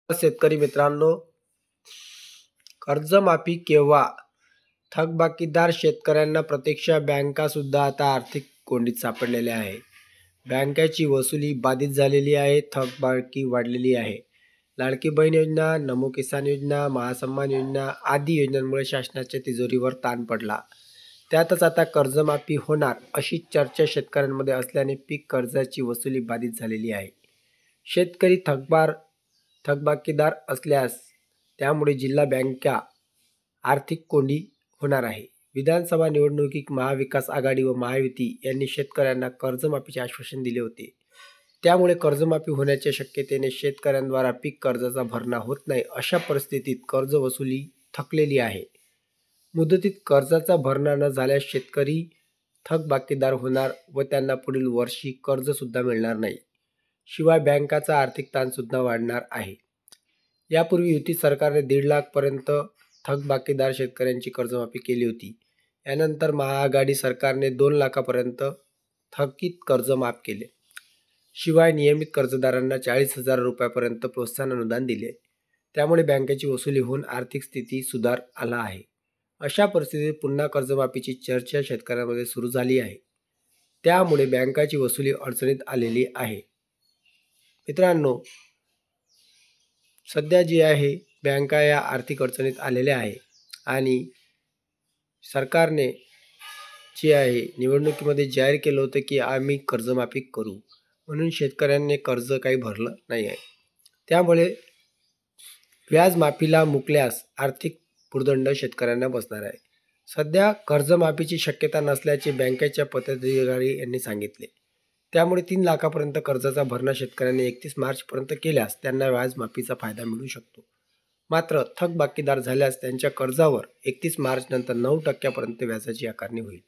शेतकरी मित्रांनो, कर्जमाफी केव्हा? थकबाकीदार शेतकऱ्यांना प्रत्यक्ष बँका सुद्धा आता आर्थिक कोंडीत सापडलेल्या आहे. बँकाची वसुली बाधित झालेली आहे, थकबाकी वाढलेली आहे. लाडकी बहीण योजना, नमो किसान योजना, महासन्मान योजना आदी योजनांमुळे शासनाच्या तिजोरीवर ताण पडला. त्यातच आता कर्जमाफी होणार अशी चर्चा शेतकऱ्यांमध्ये असल्याने पीक कर्जाची वसुली बाधित झालेली आहे. शेतकरी थकबाकीदार असल्यास त्यामुळे जिल्हा बँका आर्थिक कोंडी होणार आहे. विधानसभा निवडणुकीत महाविकास आघाडी व महायुती यांनी शेतकऱ्यांना कर्जमाफीचे आश्वासन दिले होते. त्यामुळे कर्जमाफी होण्याच्या शक्यतेने शेतकऱ्यांद्वारा पीक कर्जाचा भरणा होत नाही. अशा परिस्थितीत कर्ज वसुली थकलेली आहे. मुदतीत कर्जाचा भरणा न झाल्यास शेतकरी थकबाकीदार होणार व त्यांना पुढील वर्षी कर्ज सुद्धा मिळणार नाही. शिवाय बँकाचा आर्थिक ताण सुद्धा वाढणार आहे. यापूर्वी युती सरकारने 1.5 लाखपर्यंत थकबाकीदार शेतकऱ्यांची कर्जमाफी केली होती. यानंतर महाआघाडी सरकारने 2 लाखापर्यंत थकीत कर्ज माफ केले. शिवाय नियमित कर्जदारांना 40,000 रुपयापर्यंत प्रोत्साहन अनुदान दिले. त्यामुळे बँकेची वसुली होऊन आर्थिक स्थिती सुधार आला आहे. अशा परिस्थितीत पुन्हा कर्जमाफीची चर्चा शेतकऱ्यांमध्ये सुरू झाली आहे. त्यामुळे बँकाची वसुली अडचणीत आलेली आहे. मित्रांनो, सध्या जी आहे बँका या आर्थिक अडचणीत आलेल्या आहे आणि सरकारने जे आहे निवडणुकीमध्ये जाहीर केलं होतं की आम्ही कर्जमाफी करू, म्हणून शेतकऱ्यांनी कर्ज काही भरलं नाही आहे. त्यामुळे व्याजमाफीला मुकल्यास आर्थिक भुर्दंड शेतकऱ्यांना बसणार आहे. सध्या कर्जमाफीची शक्यता नसल्याचे बँकेच्या पदाधिकारी यांनी सांगितले. त्यामुळे 3 लाखापर्यंत कर्जाचा भरणा शेतकऱ्यांनी 31 मार्चपर्यंत केल्यास त्यांना व्याजमाफीचा फायदा मिळू शकतो. मात्र थकबाकीदार झाल्यास त्यांच्या कर्जावर 31 मार्च नंतर 9% व्याजाची आकारणी होईल.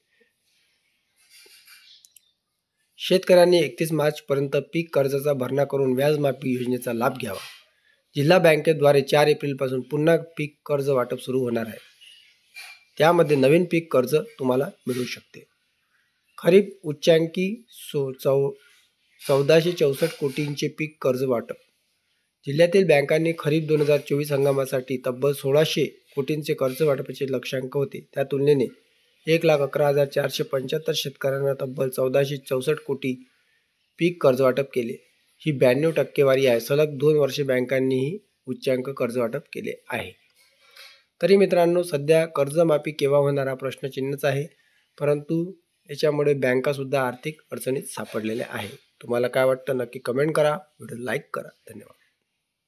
शेतकऱ्यांनी 31 मार्चपर्यंत पीक कर्जाचा भरणा करून व्याजमाफी योजनेचा लाभ घ्यावा. जिल्हा बँकेद्वारे 4 एप्रिलपासून पुन्हा पीक कर्ज वाटप सुरू होणार आहे. त्यामध्ये नवीन पीक कर्ज तुम्हाला मिळू शकते. खरीप उच्चांकी 1464 कोटींचे पीक कर्ज वाटप. जिल्ह्यातील बँकांनी खरीप 2024 हंगामासाठी तब्बल 1600 कोटींचे कर्ज वाटपाचे लक्ष्यांक होते. त्या तुलनेने 1,11,475 शेतकऱ्यांना तब्बल 1464 कोटी पीक कर्ज वाटप केले. ही 92% आहे. सलग 2 वर्षे बँकांनीही उच्चांक कर्ज वाटप केले आहे. तरी मित्रांनो, सध्या कर्जमाफी केव्हा होणार हा प्रश्नचिन्हच आहे. परंतु याच्यामुळे बँकासुद्धा आर्थिक अडचणीत सापडलेल्या आहे. तुम्हाला काय वाटतं नक्की कमेंट करा. व्हिडिओ लाईक करा. धन्यवाद.